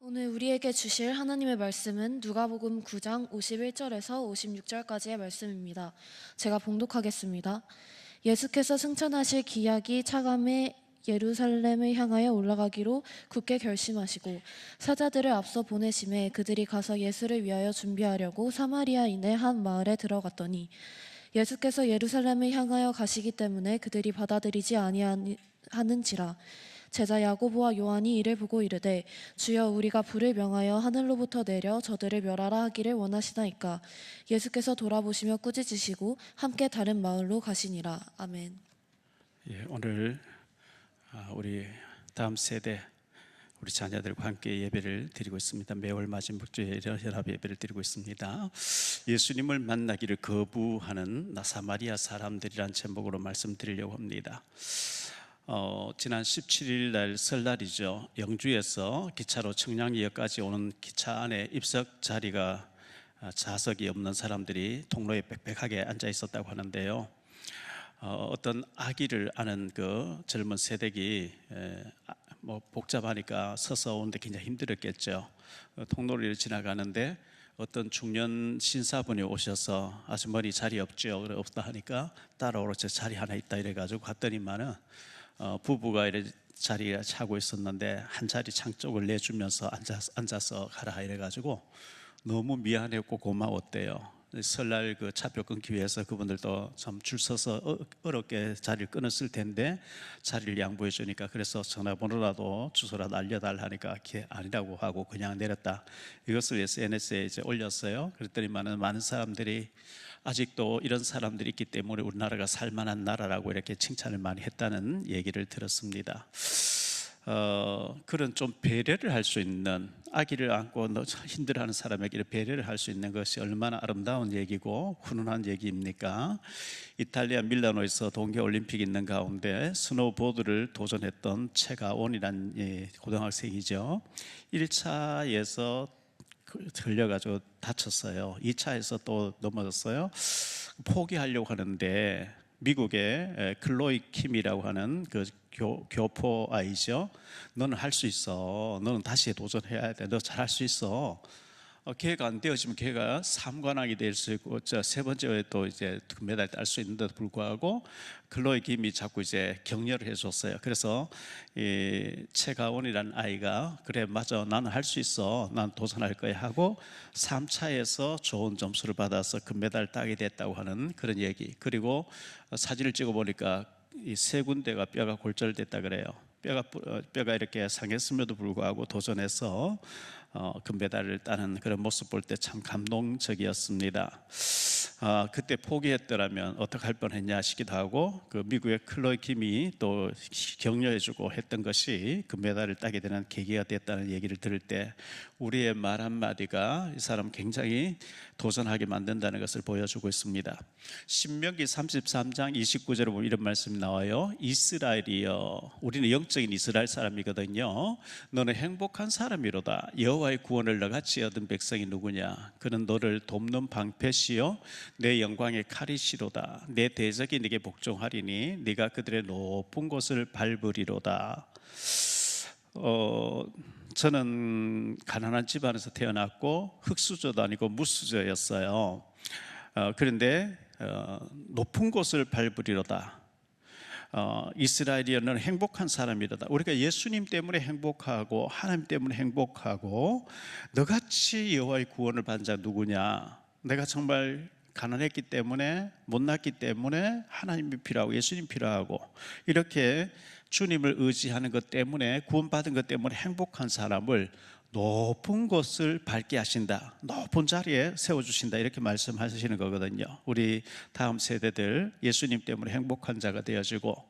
오늘 우리에게 주실 하나님의 말씀은 누가복음 9장 51절에서 56절까지의 말씀입니다. 제가 봉독하겠습니다. 예수께서 승천하실 기약이 차감해 예루살렘을 향하여 올라가기로 굳게 결심하시고 사자들을 앞서 보내심에 그들이 가서 예수를 위하여 준비하려고 사마리아인의 한 마을에 들어갔더니 예수께서 예루살렘을 향하여 가시기 때문에 그들이 받아들이지 아니하는지라. 제자 야고보와 요한이 이를 보고 이르되 주여, 우리가 불을 명하여 하늘로부터 내려 저들을 멸하라 하기를 원하시나이까. 예수께서 돌아보시며 꾸짖으시고 함께 다른 마을로 가시니라. 아멘. 오늘 우리 다음 세대 우리 자녀들과 함께 예배를 드리고 있습니다. 매월 마지막 주에 연합 예배를 드리고 있습니다. 예수님을 만나기를 거부하는 사마리아 사람들이란 제목으로 말씀드리려고 합니다. 지난 17일 날 설날이죠. 영주에서 기차로 청량리역까지 오는 기차 안에 입석 자리가 좌석이 없는 사람들이 통로에 빽빽하게 앉아 있었다고 하는데요. 어떤 아기를 아는 그 젊은 세대기 복잡하니까 서서 오는데 굉장히 힘들었겠죠. 통로를 지나가는데 어떤 중년 신사분이 오셔서 아주머니 자리 없죠. 없다 하니까 따라오라, 저 자리 하나 있다 이래가지고 갔더니만은 부부가 이래 자리에 차고 있었는데 한 자리 창 쪽을 내주면서 앉아서 가라 이래가지고 너무 미안했고 고마웠대요. 설날 그 차표 끊기 위해서 그분들도 좀 줄 서서 어렵게 자리를 끊었을 텐데 자리를 양보해 주니까, 그래서 전화번호라도 주소라도 알려달라 하니까 그게 아니라고 하고 그냥 내렸다. 이것을 SNS에 이제 올렸어요. 그랬더니 많은 사람들이 아직도 이런 사람들이 있기 때문에 우리나라가 살만한 나라라고 이렇게 칭찬을 많이 했다는 얘기를 들었습니다. 그런 좀 배려를 할 수 있는, 아기를 안고 힘들어하는 사람에게 배려를 할 수 있는 것이 얼마나 아름다운 얘기고 훈훈한 얘기입니까? 이탈리아 밀라노에서 동계올림픽이 있는 가운데 스노우보드를 도전했던 최가원이라는 고등학생이죠. 1차에서 걸려가지고 다쳤어요. 2차에서 또 넘어졌어요. 포기하려고 하는데 미국의 클로이 킴이라고 하는 그 교포 아이죠. 너는 할 수 있어. 너는 다시 도전해야 돼. 너 잘할 수 있어. 기회가 안 되어지면 걔가 3관왕이 될 수 있고 세 번째에 또 이제 금메달 딸 수 있는데도 불구하고 클로이 김이 자꾸 이제 격려를 해줬어요. 그래서 이 최가원이라는 아이가 그래 맞아, 나는 할 수 있어, 난 도전할 거야 하고 3차에서 좋은 점수를 받아서 금메달 따게 됐다고 하는 그런 얘기. 그리고 사진을 찍어 보니까 이 세 군데가 뼈가 골절됐다 그래요. 뼈가 이렇게 상했음에도 불구하고 도전해서 금메달을 따는 그런 모습 볼 때 참 감동적이었습니다. 그때 포기했더라면 어떡할 뻔했냐 싶기도 하고, 그 미국의 클로이 킴이 또 격려해주고 했던 것이 금메달을 따게 되는 계기가 됐다는 얘기를 들을 때 우리의 말 한마디가 이 사람 굉장히 도전하게 만든다는 것을 보여주고 있습니다. 신명기 33장 29절에 보면 이런 말씀이 나와요. 이스라엘이여, 우리는 영적인 이스라엘 사람이거든요. 너는 행복한 사람이로다. 여호와의 구원을 너같이 얻은 백성이 누구냐? 그는 너를 돕는 방패시요 내 영광의 칼이시로다. 내 대적이 네게 복종하리니 네가 그들의 높은 곳을 밟으리로다. 저는 가난한 집안에서 태어났고 흙수저도 아니고 무수저였어요. 그런데 높은 곳을 밟으리로다. 이스라엘이는 행복한 사람이로다. 우리가 예수님 때문에 행복하고 하나님 때문에 행복하고, 너같이 여호와의 구원을 받은 자 누구냐? 내가 정말 가난했기 때문에, 못났기 때문에 하나님이 필요하고 예수님 필요하고, 이렇게 주님을 의지하는 것 때문에, 구원받은 것 때문에 행복한 사람을 높은 곳을 밟게 하신다, 높은 자리에 세워주신다, 이렇게 말씀하시는 거거든요. 우리 다음 세대들 예수님 때문에 행복한 자가 되어지고,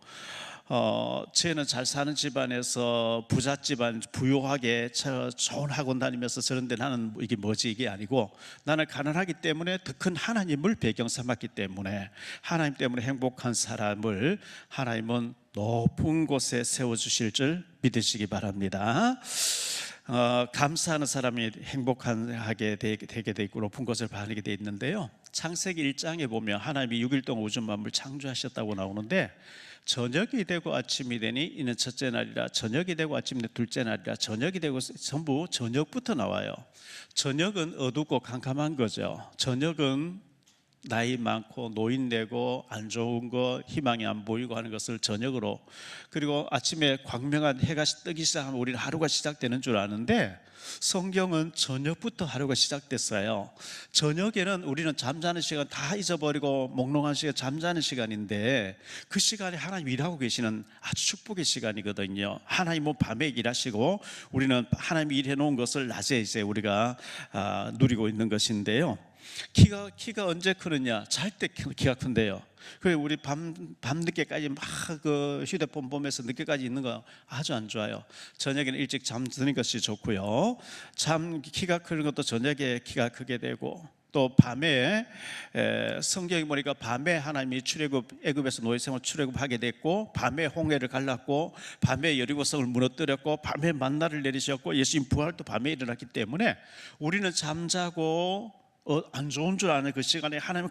저는 잘 사는 집안에서 부자 집안, 부유하게 좋은 학원 다니면서 저런데 나는 이게 뭐지 이게 아니고, 나는 가난하기 때문에 더 큰 하나님을 배경 삼았기 때문에 하나님 때문에 행복한 사람을 하나님은 높은 곳에 세워주실 줄 믿으시기 바랍니다. 감사하는 사람이 행복하게 되게 돼 있고 높은 곳을 바라게 돼 있는데요. 창세기 1장에 보면 하나님이 6일 동안 우주 만물 창조하셨다고 나오는데 저녁이 되고 아침이 되니 이는 첫째 날이라. 저녁이 되고 아침이 되니 둘째 날이라. 저녁이 되고 전부 저녁부터 나와요. 저녁은 어둡고 캄캄한 거죠. 저녁은 나이 많고 노인되고 안 좋은 거, 희망이 안 보이고 하는 것을 저녁으로, 그리고 아침에 광명한 해가 뜨기 시작하면 우리는 하루가 시작되는 줄 아는데 성경은 저녁부터 하루가 시작됐어요. 저녁에는 우리는 잠자는 시간 다 잊어버리고 몽롱한 시간, 잠자는 시간인데 그 시간에 하나님 일하고 계시는 아주 축복의 시간이거든요. 하나님은 밤에 일하시고 우리는 하나님이 일해 놓은 것을 낮에 이제 우리가 누리고 있는 것인데요. 키가 언제 크느냐? 잘 때 키가 큰데요. 그래 우리 밤늦게까지 막 그 휴대폰 보면서 늦게까지 있는 거 아주 안 좋아요. 저녁에는 일찍 잠드는 것이 좋고요. 키가 크는 것도 저녁에 키가 크게 되고, 또 밤에 성경에 보니까 밤에 하나님이 애굽에서 노예생활 출애굽하게 됐고, 밤에 홍해를 갈랐고, 밤에 여리고성을 무너뜨렸고, 밤에 만나를 내리셨고, 예수님 부활도 밤에 일어났기 때문에 우리는 잠자고 안 좋은 줄 아는 그 시간에 하나님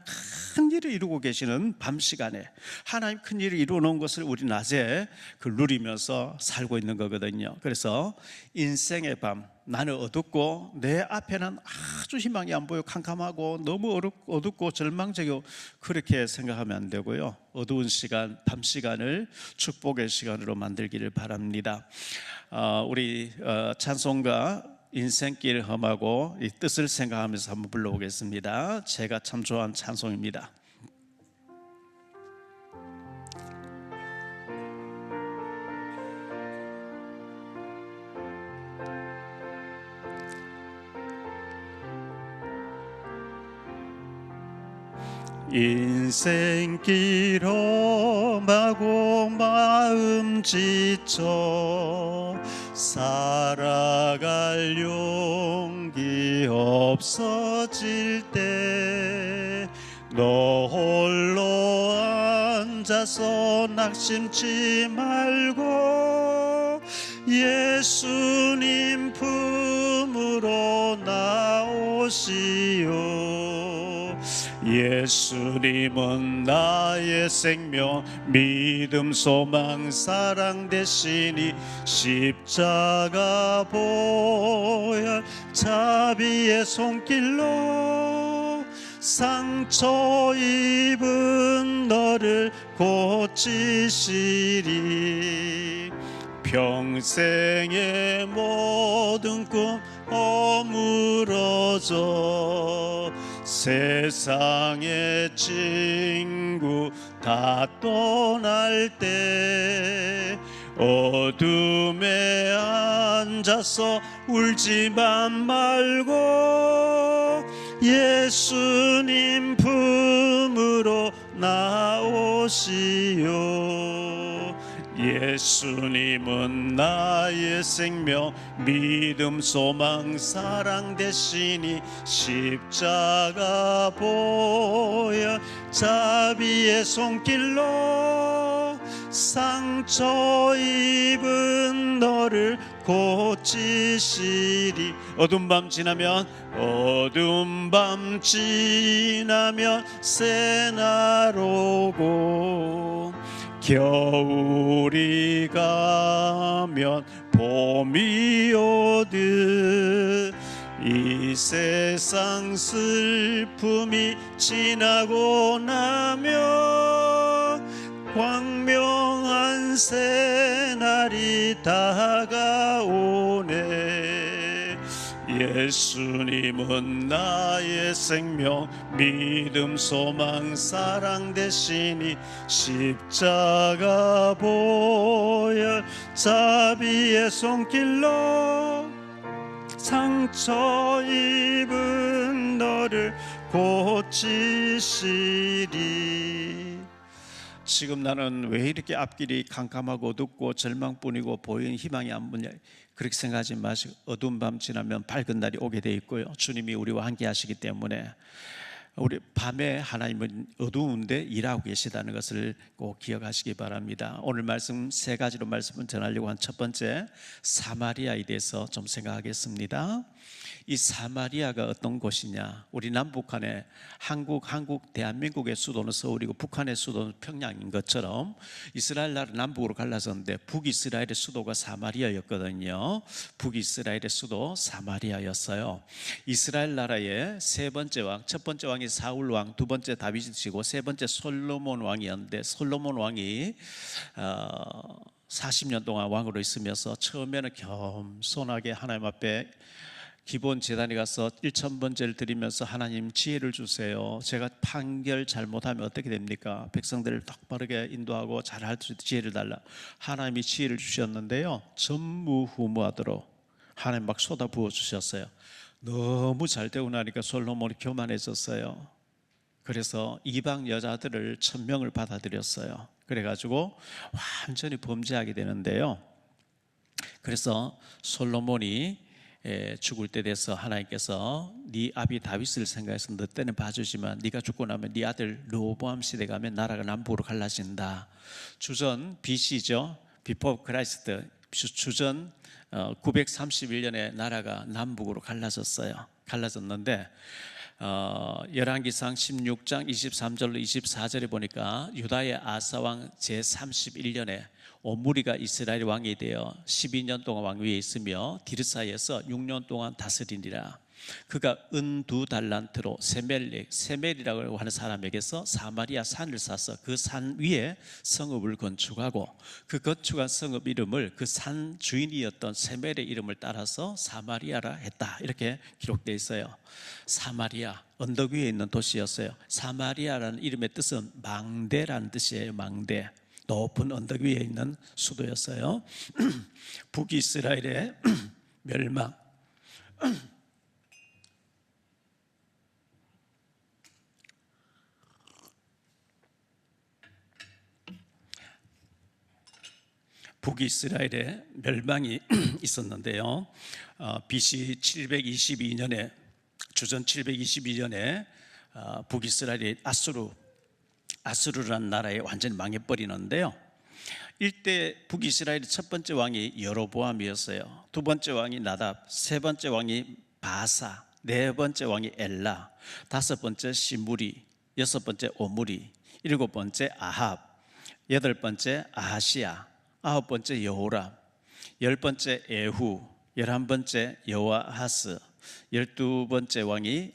큰 일을 이루고 계시는 밤 시간에 하나님 큰 일을 이루어 놓은 것을 우리 낮에 누리면서 살고 있는 거거든요. 그래서 인생의 밤, 나는 어둡고 내 앞에는 아주 희망이 안 보여 캄캄하고 너무 어둡고 절망적이고 그렇게 생각하면 안 되고요. 어두운 시간, 밤 시간을 축복의 시간으로 만들기를 바랍니다. 우리 찬송가 인생길 험하고 이 뜻을 생각하면서 한번 불러보겠습니다. 제가 참 좋아하는 찬송입니다. 인생길 험하고 마음 지쳐 살아갈 용기 없어질 때 너 홀로 앉아서 낙심치 말고 예수님 품으로 나오시오. 예수님은 나의 생명, 믿음, 소망, 사랑 되시니 십자가 보혈 자비의 손길로 상처 입은 너를 고치시리. 평생의 모든 꿈 허물어져 세상의 친구 다 떠날 때 어둠에 앉아서 울지만 말고 예수님 품으로 나오시오. 예수님은 나의 생명, 믿음, 소망, 사랑 되시니 십자가 보혈 자비의 손길로 상처 입은 너를 고치시리. 어두운 밤 지나면 새날 오고 겨울이 가면 봄이 오듯 이 세상 슬픔이 지나고 나면 광명한 새날이 다가오네. 예수님은 나의 생명, 믿음, 소망, 사랑 되시니 십자가 보혈 자비의 손길로 상처 입은 너를 고치시리. 지금 나는 왜 이렇게 앞길이 캄캄하고 어둡고 절망뿐이고 보이는 희망이 안 보냐, 그렇게 생각하지 마시고 어두운 밤 지나면 밝은 날이 오게 돼 있고요. 주님이 우리와 함께 하시기 때문에 우리 밤에 하나님은 어두운데 일하고 계시다는 것을 꼭 기억하시기 바랍니다. 오늘 말씀 세 가지로 말씀을 전하려고 한 첫 번째, 사마리아에 대해서 좀 생각하겠습니다. 이 사마리아가 어떤 곳이냐? 우리 남북한의 한국, 대한민국의 수도는 서울이고 북한의 수도는 평양인 것처럼 이스라엘 나라 남북으로 갈라졌는데 북이스라엘의 수도가 사마리아였거든요. 북이스라엘의 수도 사마리아였어요. 이스라엘 나라의 세 번째 왕, 첫 번째 왕이 사울 왕, 두 번째 다윗이시고 세 번째 솔로몬 왕이었는데, 솔로몬 왕이 40년 동안 왕으로 있으면서 처음에는 겸손하게 하나님 앞에 기본 제단에 가서 1,000번제를 드리면서 하나님 지혜를 주세요. 제가 판결 잘못하면 어떻게 됩니까? 백성들을 똑바르게 인도하고 잘할 수 있는 지혜를 달라. 하나님이 지혜를 주셨는데요, 전무후무하도록 하나님 막 쏟아 부어 주셨어요. 너무 잘 되고 나니까 솔로몬이 교만해졌어요. 그래서 이방 여자들을 1,000명을 받아들였어요. 그래가지고 완전히 범죄하게 되는데요, 그래서 솔로몬이 죽을 때 돼서 하나님께서 네 아비 다윗을 생각해서 너 때는 봐주지만 네가 죽고 나면 네 아들 르호보암 시대 가면 나라가 남북으로 갈라진다. 주전 BC죠. Before Christ. 주전 931년에 나라가 남북으로 갈라졌는데 열왕기상 16장 23절로 24절에 보니까 유다의 아사왕 제31년에 오므리가 이스라엘 왕이 되어 12년 동안 왕위에 있으며 디르사에서 6년 동안 다스리니라. 그가 은 2달란트로 세멜이라고 하는 사람에게서 사마리아 산을 사서 그 산 위에 성읍을 건축하고 그 건축한 성읍 이름을 그 산 주인이었던 세멜의 이름을 따라서 사마리아라 했다. 이렇게 기록되어 있어요. 사마리아, 언덕 위에 있는 도시였어요. 사마리아라는 이름의 뜻은 망대라는 뜻이에요. 망대, 높은 언덕 위에 있는 수도였어요. 북이스라엘의 멸망. 북이스라엘의 멸망이 있었는데요, BC 722년에 주전 722년에 북이스라엘이 아수르라는 나라에 완전히 망해버리는데요, 일대 북이스라엘의 첫 번째 왕이 여로보암이었어요. 두 번째 왕이 나답, 세 번째 왕이 바사, 네 번째 왕이 엘라, 다섯 번째 시므리, 여섯 번째 오므리, 일곱 번째 아합, 여덟 번째 아하시야, 아홉 번째 여호람, 열 번째 에후, 11번째 여호아하스, 12번째 왕이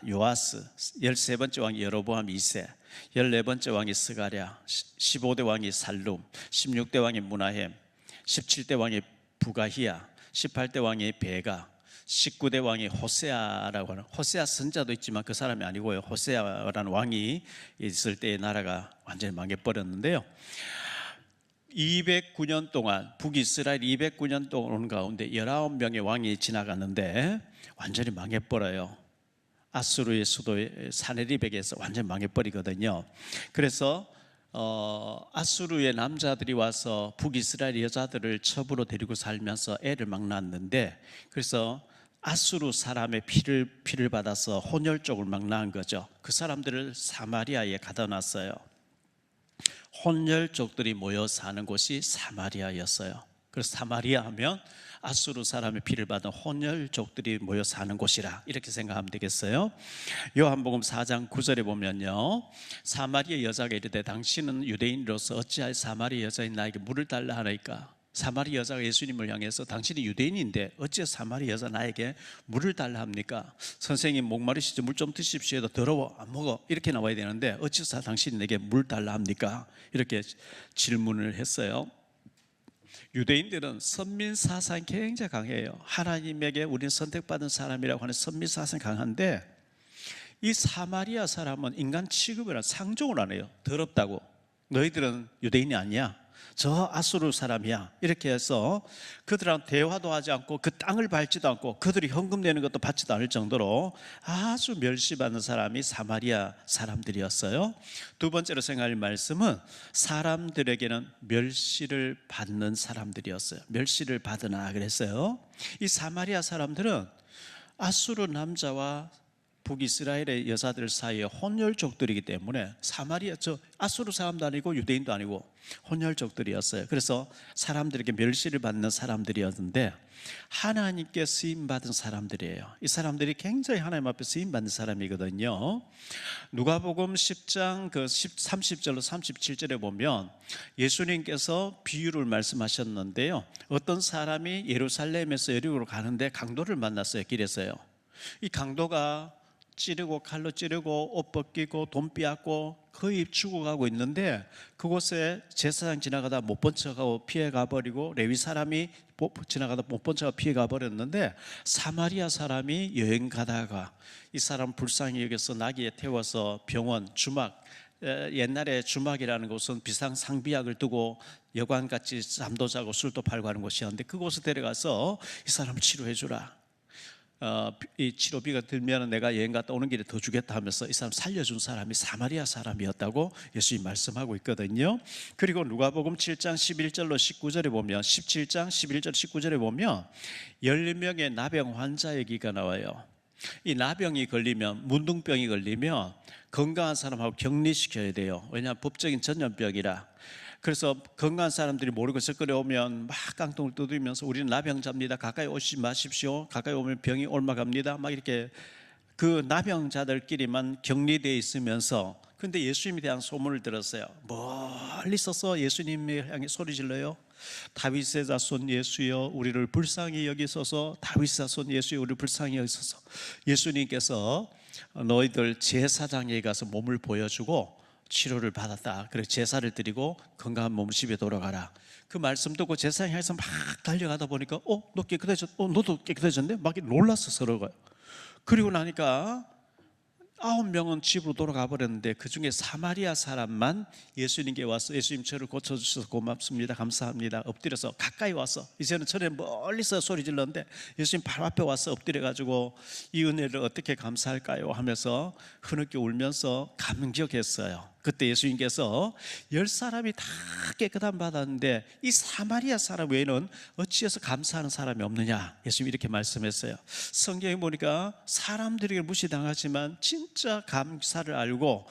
요아스, 13번째 왕이 여로보암 2세, 14번째 왕이 스가랴, 15대 왕이 살룸, 16대 왕이 무나헴, 17대 왕이 부가히야, 18대 왕이 베가, 19대 왕이 호세아라고 하는, 호세아 선자도 있지만 그 사람이 아니고요, 호세아라는 왕이 있을 때 나라가 완전히 망해버렸는데요, 209년 동안 북이스라엘 209년 동안 온 가운데 19명의 왕이 지나갔는데 완전히 망해버려요. 아수르의 수도 사네립에게서 완전히 망해버리거든요. 그래서 아수르의 남자들이 와서 북이스라엘 여자들을 첩으로 데리고 살면서 애를 막 낳았는데, 그래서 아수르 사람의 피를 받아서 혼혈족을 막 낳은 거죠. 그 사람들을 사마리아에 가다 놨어요. 혼혈족들이 모여 사는 곳이 사마리아였어요. 그래서 사마리아 하면 아수르 사람의 피를 받은 혼혈족들이 모여 사는 곳이라 이렇게 생각하면 되겠어요. 요한복음 4장 9절에 보면요, 사마리아 여자가 이르되 당신은 유대인으로서 어찌하여 사마리아 여자인 나에게 물을 달라 하나이까. 사마리아 여자가 예수님을 향해서 당신이 유대인인데 어찌 사마리아 여자 나에게 물을 달라 합니까? 선생님 목마르시죠? 물 좀 드십시오 해도 더러워 안 먹어 이렇게 나와야 되는데 어찌서 당신이 내게 물 달라 합니까? 이렇게 질문을 했어요. 유대인들은 선민사상이 굉장히 강해요. 하나님에게 우리는 선택받은 사람이라고 하는 선민사상이 강한데, 이 사마리아 사람은 인간 취급을 상종을 안 해요. 더럽다고. 너희들은 유대인이 아니야, 저 아수르 사람이야, 이렇게 해서 그들랑 대화도 하지 않고 그 땅을 밟지도 않고 그들이 헌금 내는 것도 받지도 않을 정도로 아주 멸시받는 사람이 사마리아 사람들이었어요. 두 번째로 생각할 말씀은 사람들에게는 멸시를 받는 사람들이었어요. 멸시를 받으나 그랬어요. 이 사마리아 사람들은 아수르 남자와 북이스라엘의 여자들 사이에 혼혈족들이기 때문에 사마리아, 저 아수르 사람도 아니고 유대인도 아니고 혼혈족들이었어요. 그래서 사람들에게 멸시를 받는 사람들이었는데 하나님께 쓰임받은 사람들이에요. 이 사람들이 굉장히 하나님 앞에 쓰임받는 사람이거든요. 누가복음 10장 30절로 37절에 보면 예수님께서 비유를 말씀하셨는데요. 어떤 사람이 예루살렘에서 여리고로 가는데 강도를 만났어요. 길에서요. 이 강도가 찌르고 칼로 찌르고 옷 벗기고 돈 빼앗고 거의 죽어가고 있는데 그곳에 제사장 지나가다 못 본 척하고 피해가 버리고 레위 사람이 지나가다 못 본 척하고 피해가 버렸는데 사마리아 사람이 여행 가다가 이 사람 불쌍히 여겨서 나귀에 태워서 병원 주막, 옛날에 주막이라는 곳은 비상 상비약을 두고 여관같이 잠도 자고 술도 팔고 하는 곳이었는데 그곳에 데려가서 이 사람을 치료해 주라. 이 치료비가 들면 내가 여행 갔다 오는 길에 더 주겠다 하면서 이 사람 살려준 사람이 사마리아 사람이었다고 예수님이 말씀하고 있거든요. 그리고 누가복음 7장 11절로 19절에 보면 17장 11절 19절에 보면 10명의 나병 환자 얘기가 나와요. 이 나병이 걸리면, 문둥병이 걸리면 건강한 사람하고 격리시켜야 돼요. 왜냐하면 법적인 전염병이라. 그래서 건강한 사람들이 모르고 섞어오면 막 깡통을 두드리면서 우리는 나병자입니다. 가까이 오시지 마십시오. 가까이 오면 병이 옮아갑니다. 막 이렇게 그 나병자들끼리만 격리되어 있으면서, 근데 예수님에 대한 소문을 들었어요. 멀리 서서 예수님을 향해 소리 질러요. 다윗의 자손 예수여 우리를 불쌍히 여기소서. 다윗의 자손 예수여 우리를 불쌍히 여기소서. 예수님께서 너희들 제사장에게 가서 몸을 보여주고 치료를 받았다. 그래서 제사를 드리고 건강한 몸 집에 돌아가라. 그 말씀 듣고 제사장이 해서 막 달려가다 보니까 너 깨끗해졌, 너도 깨끗해졌네? 막 놀라서 서로가. 그리고 나니까 9명은 집으로 돌아가 버렸는데 그 중에 사마리아 사람만 예수님께 와서 예수님 저를 고쳐주셔서 고맙습니다. 감사합니다. 엎드려서 가까이 와서, 이제는 전에 멀리서 소리 질렀는데 예수님 바로 앞에 와서 엎드려가지고 이 은혜를 어떻게 감사할까요? 하면서 흐느껴 울면서 감격했어요. 그때 예수님께서 10사람이 다 깨끗함 받았는데 이 사마리아 사람 외에는 어찌해서 감사하는 사람이 없느냐? 예수님이 이렇게 말씀했어요. 성경에 보니까 사람들에게 무시당하지만 진짜 감사를 알고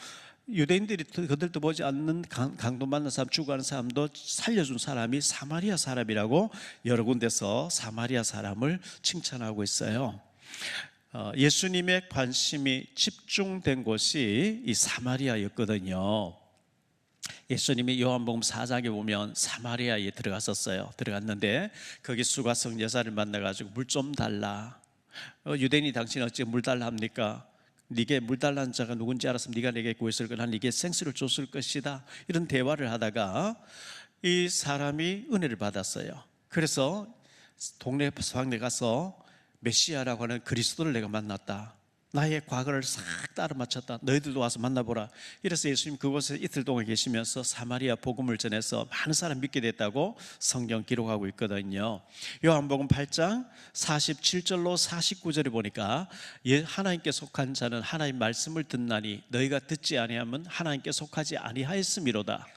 유대인들이 그들도 보지 않는 강도 만난 사람, 죽어가는 사람도 살려준 사람이 사마리아 사람이라고 여러 군데서 사마리아 사람을 칭찬하고 있어요. 예수님의 관심이 집중된 곳이 이 사마리아였거든요. 예수님이 요한복음 4장에 보면 사마리아에 들어갔는데 거기 수가성 여자를 만나가지고 물 좀 달라. 유대인이 당신 어찌 물 달라 합니까? 네게 물 달라는 자가 누군지 알았으면 네가 내게 구했을 거나 네게 생수를 줬을 것이다. 이런 대화를 하다가 이 사람이 은혜를 받았어요. 그래서 동네 방에 가서 메시아라고 하는 그리스도를 내가 만났다. 나의 과거를 싹 따라 맞췄다. 너희들도 와서 만나보라. 이래서 예수님 그곳에 이틀 동안 계시면서 사마리아 복음을 전해서 많은 사람 믿게 됐다고 성경 기록하고 있거든요. 요한복음 8장 47절로 49절에 보니까 하나님께 속한 자는 하나님 말씀을 듣나니 너희가 듣지 아니하면 하나님께 속하지 아니하였음이로다.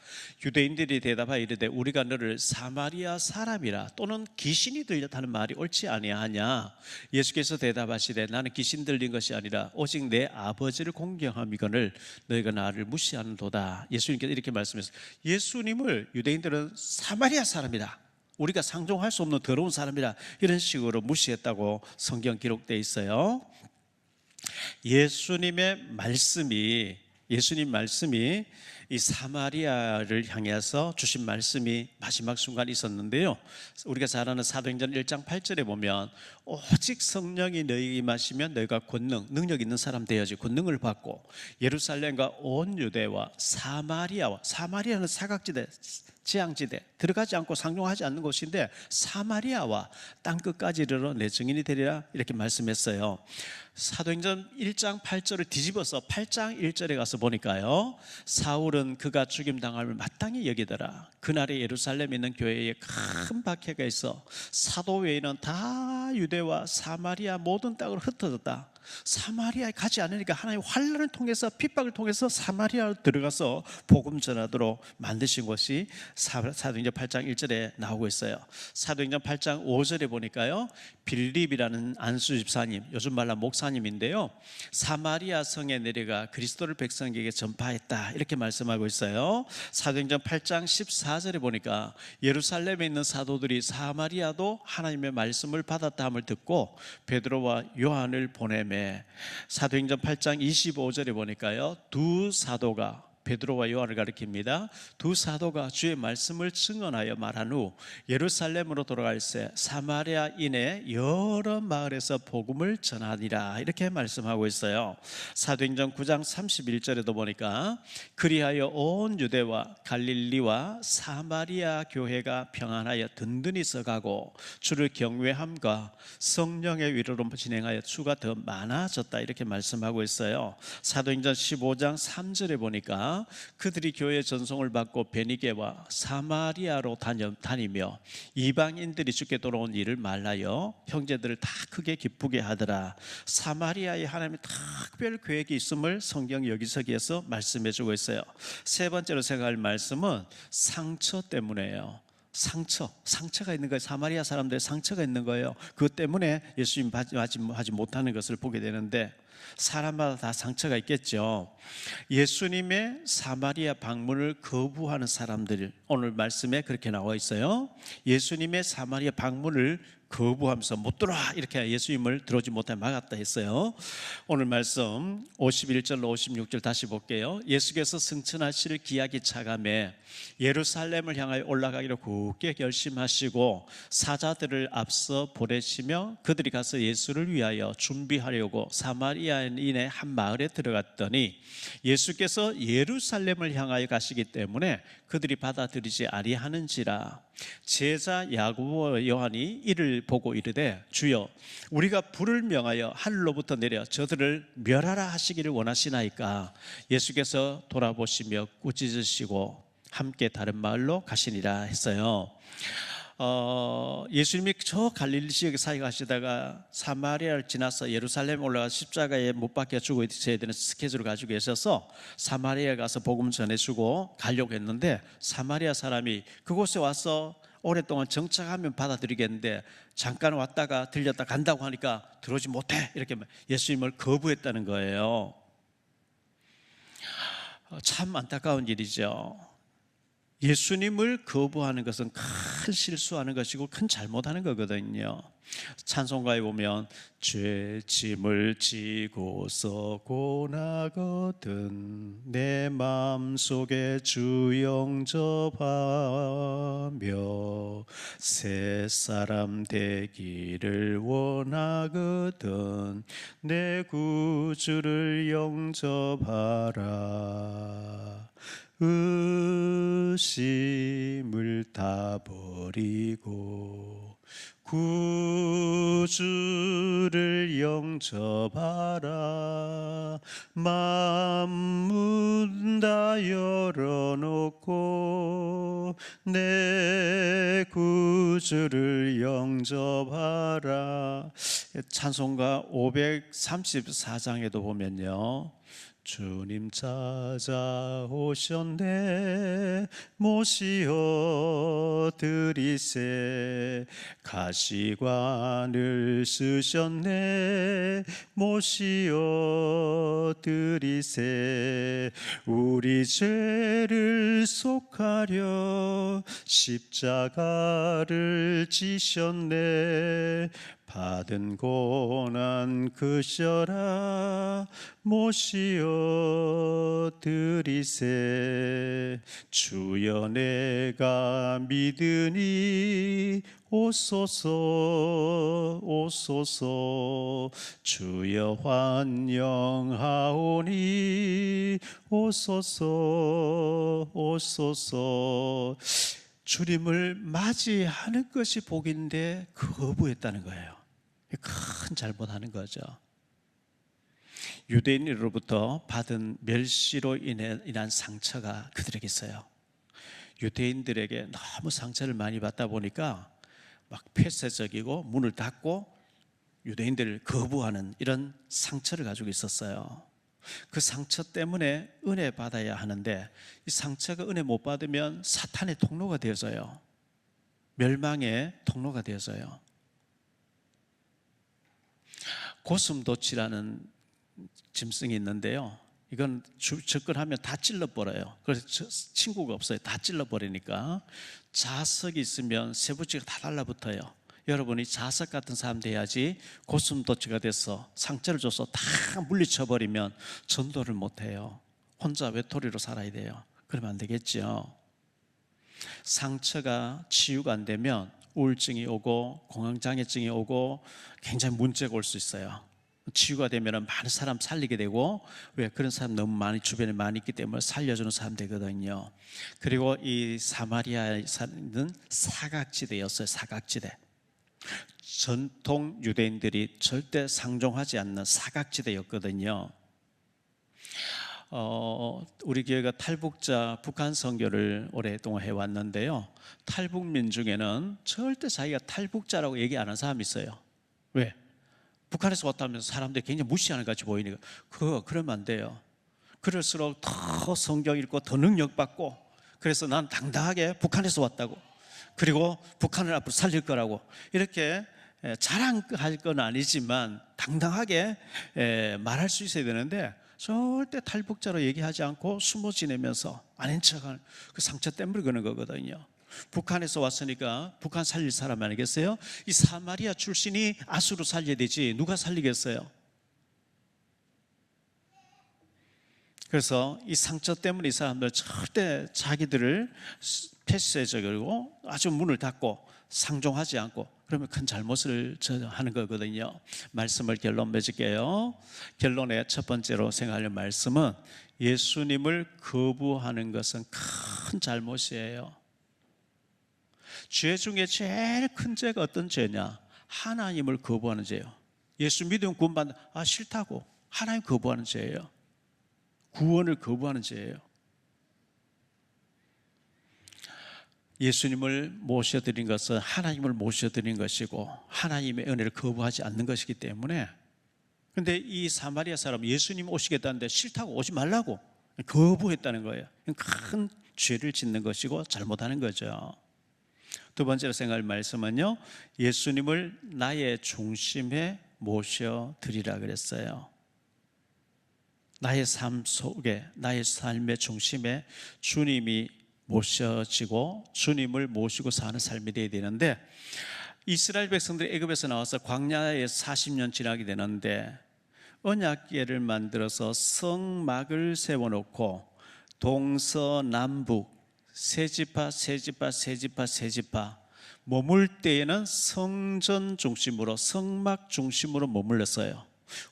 유대인들이 대답하여 이르되 우리가 너를 사마리아 사람이라 또는 귀신이 들렸다는 말이 옳지 아니하냐? 예수께서 대답하시되 나는 귀신 들린 것이 아니라 오직 내 아버지를 공경함이거늘 너희가 나를 무시하는도다. 예수님께서 이렇게 말씀했어요. 예수님을 유대인들은 사마리아 사람이다, 우리가 상종할 수 없는 더러운 사람이라 이런 식으로 무시했다고 성경 기록되어 있어요. 예수님 말씀이 이 사마리아를 향해서 주신 말씀이 마지막 순간 있었는데요. 우리가 잘 아는 사도행전 1장 8절에 보면 오직 성령이 너희에게 임하시면 너희가 능력 있는 사람 되어야지 권능을 받고 예루살렘과 온 유대와 사마리아는 사각지대, 재앙지대, 들어가지 않고 상종하지 않는 곳인데 사마리아와 땅끝까지 이르러 내 증인이 되리라 이렇게 말씀했어요. 사도행전 1장 8절을 뒤집어서 8장 1절에 가서 보니까요, 사울은 그가 죽임당함을 마땅히 여기더라. 그날에 예루살렘에 있는 교회에 큰 박해가 있어 사도 외에는 다 유대와 사마리아 모든 땅으로 흩어졌다. 사마리아에 가지 않으니까 하나님 환난을 통해서, 핍박을 통해서 사마리아로 들어가서 복음 전하도록 만드신 것이 사도행전 8장 1절에 나오고 있어요. 사도행전 8장 5절에 보니까요, 빌립이라는 안수 집사님, 요즘 말로 목사님인데요, 사마리아 성에 내려가 그리스도를 백성에게 전파했다, 이렇게 말씀하고 있어요. 사도행전 8장 14절에 보니까 예루살렘에 있는 사도들이 사마리아도 하나님의 말씀을 받았다함을 듣고 베드로와 요한을 보내매, 사도행전 8장 25절에 보니까요, 두 사도가, 베드로와 요한을 가리킵니다. 두 사도가 주의 말씀을 증언하여 말한 후 예루살렘으로 돌아갈새 사마리아인의 여러 마을에서 복음을 전하니라, 이렇게 말씀하고 있어요. 사도행전 9장 31절에도 보니까 그리하여 온 유대와 갈릴리와 사마리아 교회가 평안하여 든든히 서가고 주를 경외함과 성령의 위로로 진행하여 수가 더 많아졌다, 이렇게 말씀하고 있어요. 사도행전 15장 3절에 보니까 그들이 교회의 전송을 받고 베니게와 사마리아로 다니며 이방인들이 주께 돌아온 일을 말하여 형제들을 다 크게 기쁘게 하더라. 사마리아에 하나님의 특별 계획이 있음을 성경 여기저기에서 말씀해 주고 있어요. 세 번째로 생각할 말씀은 상처 때문에요. 상처가 있는 거예요. 사마리아 사람들의 상처가 있는 거예요. 그것 때문에 예수님 하지 못하는 것을 보게 되는데, 사람마다 다 상처가 있겠죠. 예수님의 사마리아 방문을 거부하는 사람들, 오늘 말씀에 그렇게 나와 있어요. 예수님의 사마리아 방문을 거부하면서 못 들어와, 이렇게 예수님을 들어오지 못하게 막았다 했어요. 오늘 말씀 51절로 56절 다시 볼게요. 예수께서 승천하실 기약이 차감해 예루살렘을 향하여 올라가기로 굳게 결심하시고 사자들을 앞서 보내시며 그들이 가서 예수를 위하여 준비하려고 사마리아인의 한 마을에 들어갔더니 예수께서 예루살렘을 향하여 가시기 때문에 그들이 받아들이지 아니하는지라. 제자 야고보와 요한이 이를 보고 이르되 주여, 우리가 불을 명하여 하늘로부터 내려 저들을 멸하라 하시기를 원하시나이까. 예수께서 돌아보시며 꾸짖으시고 함께 다른 마을로 가시니라 했어요. 예수님이 저 갈릴리 지역에 사역하시다가 사마리아를 지나서 예루살렘에 올라가 십자가에 못 박혀 죽어 있어야 되는 스케줄을 가지고 계셔서 사마리아에 가서 복음 전해주고 가려고 했는데, 사마리아 사람이 그곳에 와서 오랫동안 정착하면 받아들이겠는데 잠깐 왔다가 들렸다 간다고 하니까 들어오지 못해, 이렇게 예수님을 거부했다는 거예요. 참 안타까운 일이죠. 예수님을 거부하는 것은 큰 실수하는 것이고 큰 잘못하는 거거든요. 찬송가에 보면 죄 짐을 지고서 고나거든 내 마음속에 주 영접하며 새 사람 되기를 원하거든 내 구주를 영접하라. 의심을 다 버리고 구주를 영접하라. 맘문 다 열어놓고 내 구주를 영접하라. 찬송가 534장에도 보면요, 주님 찾아오셨네 모시어 드리세 가시관을 쓰셨네 모시어 드리세 우리 죄를 속하려 십자가를 지셨네 받은 고난 크셔라 모시어 드리세 주여 내가 믿으니 오소서 오소서 주여 환영하오니 오소서 오소서. 주님을 맞이하는 것이 복인데 거부했다는 거예요. 큰 잘못하는 거죠. 유대인으로부터 받은 멸시로 인한 상처가 그들에게 있어요. 유대인들에게 너무 상처를 많이 받다 보니까 막 폐쇄적이고 문을 닫고 유대인들을 거부하는 이런 상처를 가지고 있었어요. 그 상처 때문에 은혜 받아야 하는데 이 상처가 은혜 못 받으면 사탄의 통로가 되어져요. 멸망의 통로가 되어져요. 고슴도치라는 짐승이 있는데요, 이건 접근하면 다 찔러버려요. 그래서 친구가 없어요. 다 찔러버리니까. 자석이 있으면 쇠붙이가 다 달라붙어요. 여러분이 자석 같은 사람 돼야지. 고슴도치가 돼서 상처를 줘서 다 물리쳐버리면 전도를 못해요. 혼자 외톨이로 살아야 돼요. 그러면 안 되겠죠. 상처가 치유가 안 되면 우울증이 오고 공황장애증이 오고 굉장히 문제가 올 수 있어요. 치유가 되면 많은 사람 살리게 되고, 왜? 그런 사람 너무 많이 주변에 많이 있기 때문에 살려주는 사람 되거든요. 그리고 이 사마리아는 사각지대였어요. 사각지대. 전통 유대인들이 절대 상종하지 않는 사각지대였거든요. 우리 교회가 탈북자 북한 선교를 오랫동안 해왔는데요, 탈북민 중에는 절대 자기가 탈북자라고 얘기 안 하는 사람이 있어요. 왜? 북한에서 왔다면서 사람들이 굉장히 무시하는 것 같이 보이니까. 그러면 안 돼요. 그럴수록 더 성경 읽고 더 능력받고, 그래서 난 당당하게 북한에서 왔다고, 그리고 북한을 앞으로 살릴 거라고, 이렇게 자랑할 건 아니지만 당당하게 말할 수 있어야 되는데, 절대 탈북자로 얘기하지 않고 숨어 지내면서 아닌 척하는 그 상처 때문에 그런 거거든요. 북한에서 왔으니까 북한 살릴 사람 아니겠어요? 이 사마리아 출신이 아수르 살려야 되지 누가 살리겠어요? 그래서 이 상처 때문에 이 사람들 절대 자기들을 패시적이고 아주 문을 닫고 상종하지 않고, 그러면 큰 잘못을 하는 거거든요. 말씀을 결론 맺을게요. 결론의 첫 번째로 생각할 말씀은, 예수님을 거부하는 것은 큰 잘못이에요. 죄 중에 제일 큰 죄가 어떤 죄냐? 하나님을 거부하는 죄예요. 예수 믿으면 구원받는, 싫다고 하나님 거부하는 죄예요. 구원을 거부하는 죄예요. 예수님을 모셔드린 것은 하나님을 모셔드린 것이고 하나님의 은혜를 거부하지 않는 것이기 때문에. 그런데 이 사마리아 사람 예수님 오시겠다는데 싫다고, 오지 말라고 거부했다는 거예요. 큰 죄를 짓는 것이고 잘못하는 거죠. 두 번째로 생각할 말씀은요, 예수님을 나의 중심에 모셔드리라 그랬어요. 나의 삶 속에, 나의 삶의 중심에 주님이 모셔지고 주님을 모시고 사는 삶이 되어야 되는데, 이스라엘 백성들이 애굽에서 나와서 광야에 40년 지나게 되는데 언약궤를 만들어서 성막을 세워놓고 동서남북 세지파 머물 때에는 성전 중심으로, 성막 중심으로 머물렀어요.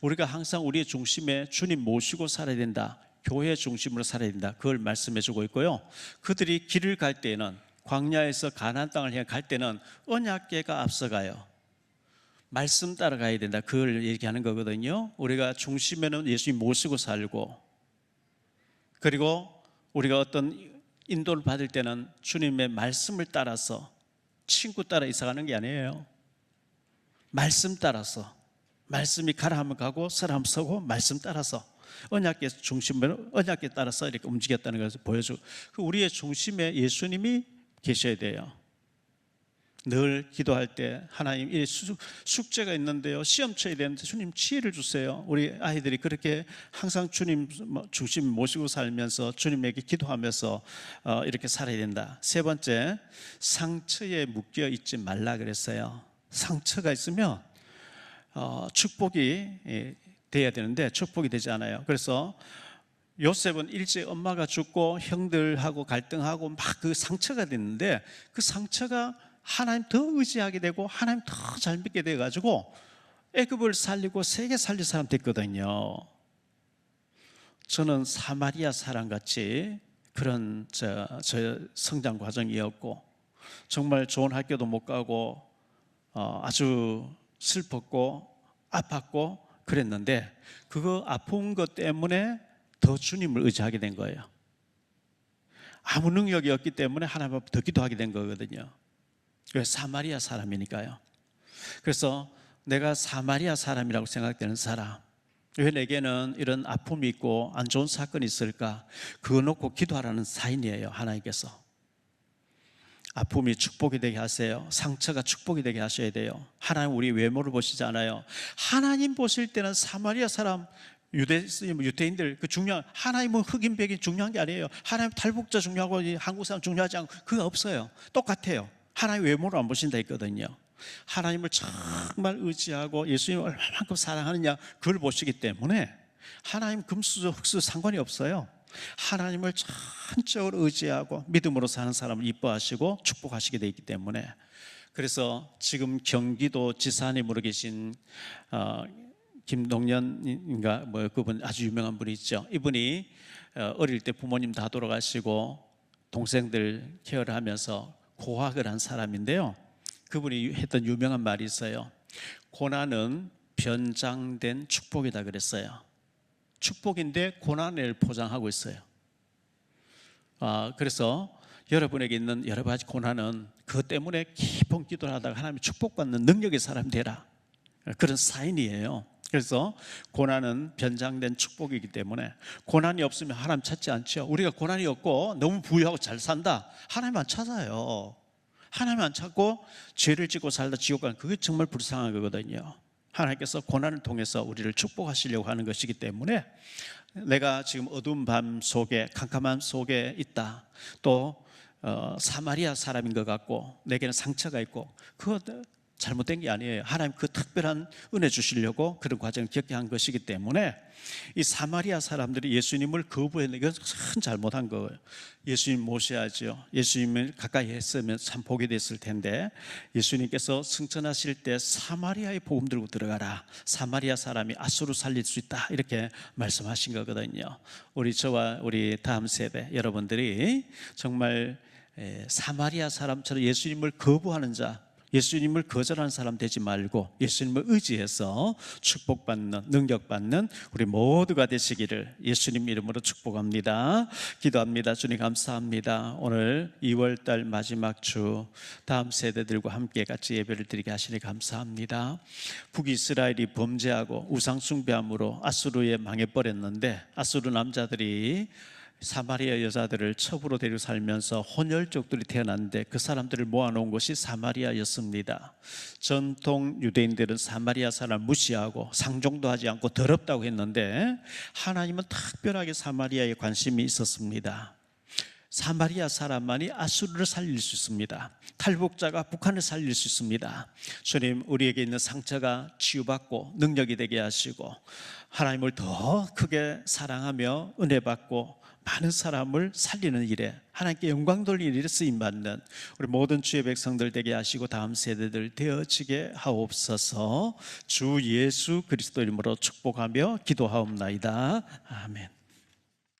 우리가 항상 우리의 중심에 주님 모시고 살아야 된다, 교회 중심으로 살아야 된다, 그걸 말씀해 주고 있고요. 그들이 길을 갈 때는, 광야에서 가나안 땅을 향해 갈 때는 언약궤가 앞서가요. 말씀 따라가야 된다, 그걸 얘기하는 거거든요. 우리가 중심에는 예수님 모시고 살고, 그리고 우리가 어떤 인도를 받을 때는 주님의 말씀을 따라서, 친구 따라 이사가는 게 아니에요. 말씀 따라서, 말씀이 가라 하면 가고 서라 하면 서고, 말씀 따라서 언약궤 중심으로, 언약궤 따라서 이렇게 움직였다는 것을 보여주고, 우리의 중심에 예수님이 계셔야 돼요. 늘 기도할 때 하나님, 이 숙제가 있는데요, 시험 쳐야 되는데 주님 지혜를 주세요. 우리 아이들이 그렇게 항상 주님 중심 모시고 살면서 주님에게 기도하면서 이렇게 살아야 된다. 세 번째, 상처에 묶여 있지 말라 그랬어요. 상처가 있으면 축복이 돼야 되는데 축복이 되지 않아요. 그래서 요셉은 일찍 엄마가 죽고 형들하고 갈등하고 막 그 상처가 됐는데, 그 상처가 하나님 더 의지하게 되고 하나님 더 잘 믿게 돼가지고 애굽을 살리고 세계 살릴 사람 됐거든요. 저는 사마리아 사람같이 그런 저 성장 과정이었고, 정말 좋은 학교도 못 가고 아주 슬펐고 아팠고 그랬는데, 그거 아픈 것 때문에 더 주님을 의지하게 된 거예요. 아무 능력이 없기 때문에 하나님 앞에 더 기도하게 된 거거든요. 사마리아 사람이니까요. 그래서 내가 사마리아 사람이라고 생각되는 사람, 왜 내게는 이런 아픔이 있고 안 좋은 사건이 있을까? 그거 놓고 기도하라는 사인이에요. 하나님께서 아픔이 축복이 되게 하세요. 상처가 축복이 되게 하셔야 돼요. 하나님 우리 외모를 보시지 않아요. 하나님 보실 때는 사마리아 사람, 유대인들 그 중요한, 하나님은 흑인 백인 중요한 게 아니에요. 하나님 탈북자 중요하고 한국 사람 중요하지 않고 그거 없어요. 똑같아요. 하나님 외모를 안 보신다 했거든요. 하나님을 정말 의지하고 예수님을 얼마만큼 사랑하느냐 그걸 보시기 때문에 하나님 금수 흑수 상관이 없어요. 하나님을 전적으로 의지하고 믿음으로 사는 사람을 이뻐하시고 축복하시게 되어 있기 때문에, 그래서 지금 경기도 지사님으로 계신 김동연인가 뭐 그분 아주 유명한 분이 있죠. 이분이 어릴 때 부모님 다 돌아가시고 동생들 케어를 하면서 고학을 한 사람인데요. 그분이 했던 유명한 말이 있어요. 고난은 변장된 축복이다 그랬어요. 축복인데 고난을 포장하고 있어요. 그래서 여러분에게 있는 여러 가지 고난은 그것 때문에 깊은 기도를 하다가 하나님의 축복받는 능력의 사람이 되라, 그런 사인이에요. 그래서 고난은 변장된 축복이기 때문에 고난이 없으면 하나님 찾지 않죠. 우리가 고난이 없고 너무 부유하고 잘 산다, 하나님 안 찾아요. 하나님 안 찾고 죄를 짓고 살다 지옥 가는, 그게 정말 불쌍한 거거든요. 하나님께서 고난을 통해서 우리를 축복하시려고 하는 것이기 때문에, 내가 지금 어두운 밤 속에 캄캄함 속에 있다, 또 사마리아 사람인 것 같고 내게는 상처가 있고, 그거 잘못된 게 아니에요. 하나님 그 특별한 은혜 주시려고 그런 과정을 겪게 한 것이기 때문에, 이 사마리아 사람들이 예수님을 거부했는 건 큰 잘못한 거예요. 예수님 모셔야죠. 예수님을 가까이 했으면 참 복이 됐을 텐데, 예수님께서 승천하실 때 사마리아의 복음 들고 들어가라, 사마리아 사람이 앗수를 살릴 수 있다, 이렇게 말씀하신 거거든요. 저와 우리 다음 세대 여러분들이 정말 사마리아 사람처럼 예수님을 거부하는 자, 예수님을 거절하는 사람 되지 말고 예수님을 의지해서 축복받는, 능력받는 우리 모두가 되시기를 예수님 이름으로 축복합니다. 기도합니다. 주님 감사합니다. 오늘 2월달 마지막 주 다음 세대들과 함께 같이 예배를 드리게 하시니 감사합니다. 북이스라엘이 범죄하고 우상숭배함으로 앗수르에 망해버렸는데, 앗수르 남자들이 사마리아 여자들을 첩으로 데리고 살면서 혼혈족들이 태어났는데 그 사람들을 모아놓은 곳이 사마리아였습니다. 전통 유대인들은 사마리아 사람을 무시하고 상종도 하지 않고 더럽다고 했는데, 하나님은 특별하게 사마리아에 관심이 있었습니다. 사마리아 사람만이 앗수르를 살릴 수 있습니다. 탈북자가 북한을 살릴 수 있습니다. 주님, 우리에게 있는 상처가 치유받고 능력이 되게 하시고, 하나님을 더 크게 사랑하며 은혜 받고 많은 사람을 살리는 일에, 하나님께 영광 돌리는 일에 쓰임받는 우리 모든 주의 백성들 되게 하시고 다음 세대들 되어지게 하옵소서. 주 예수 그리스도 이름으로 축복하며 기도하옵나이다. 아멘.